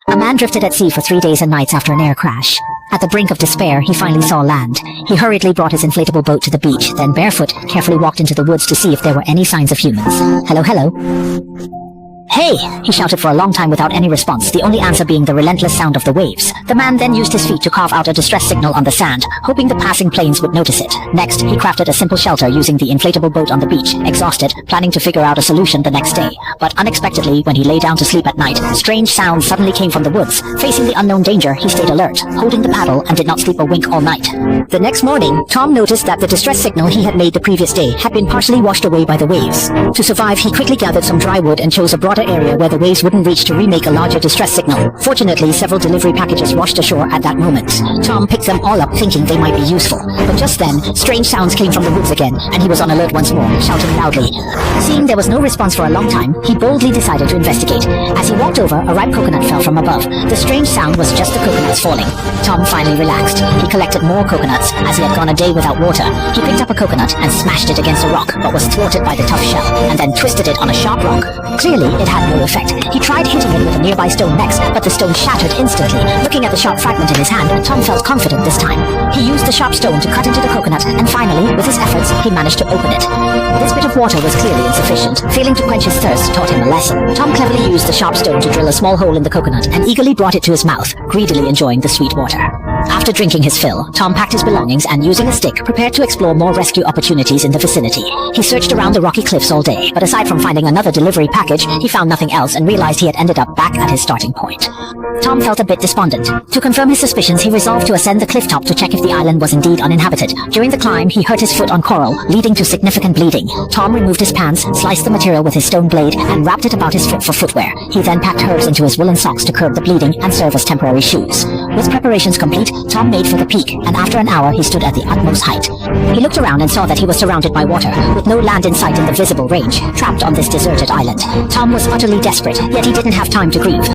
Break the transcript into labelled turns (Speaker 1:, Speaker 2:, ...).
Speaker 1: A man drifted at sea for 3 days and nights after an air crash. At the brink of despair, he finally saw land. He hurriedly brought his inflatable boat to the beach, then barefoot, carefully walked into the woods to see if there were any signs of humans. Hello, hello. Hey! He shouted for a long time without any response, the only answer being the relentless sound of the waves. The man then used his feet to carve out a distress signal on the sand, hoping the passing planes would notice it. Next, he crafted a simple shelter using the inflatable boat on the beach, exhausted, planning to figure out a solution the next day. But unexpectedly, when he lay down to sleep at night, strange sounds suddenly came from the woods. Facing the unknown danger, he stayed alert, holding the paddle, and did not sleep a wink all night. The next morning, Tom noticed that the distress signal he had made the previous day had been partially washed away by the waves. To survive, he quickly gathered some dry wood and chose a broader area where the waves wouldn't reach to remake a larger distress signal. Fortunately, several delivery packages washed ashore at that moment. Tom picked them all up thinking they might be useful. But just then, strange sounds came from the woods again, and he was on alert once more, shouting loudly. Seeing there was no response for a long time, he boldly decided to investigate. As he walked over, a ripe coconut fell from above. The strange sound was just the coconuts falling. Tom finally relaxed. He collected more coconuts, as he had gone a day without water. He picked up a coconut and smashed it against a rock, but was thwarted by the tough shell, and then twisted it on a sharp rock. Clearly, it had no effect. He tried hitting it with a nearby stone next, but the stone shattered instantly. Looking at the sharp fragment in his hand, Tom felt confident this time. He used the sharp stone to cut into the coconut, and finally, with his efforts, he managed to open it. This bit of water was clearly insufficient. Failing to quench his thirst taught him a lesson. Tom cleverly used the sharp stone to drill a small hole in the coconut, and eagerly brought it to his mouth, greedily enjoying the sweet water. After drinking his fill, Tom packed his belongings and, using a stick, prepared to explore more rescue opportunities in the vicinity. He searched around the rocky cliffs all day, but aside from finding another delivery package, he found nothing else and realized he had ended up back at his starting point. Tom felt a bit despondent. To confirm his suspicions, he resolved to ascend the cliff top to check if the island was indeed uninhabited. During the climb, he hurt his foot on coral, leading to significant bleeding. Tom removed his pants, sliced the material with his stone blade, and wrapped it about his foot for footwear. He then packed herbs into his woolen socks to curb the bleeding and serve as temporary shoes. With preparations complete, Tom made for the peak, and after an hour he stood at the utmost height. He looked around and saw that he was surrounded by water, with no land in sight in the visible range, trapped on this deserted island. Tom was utterly desperate, yet he didn't have time to grieve.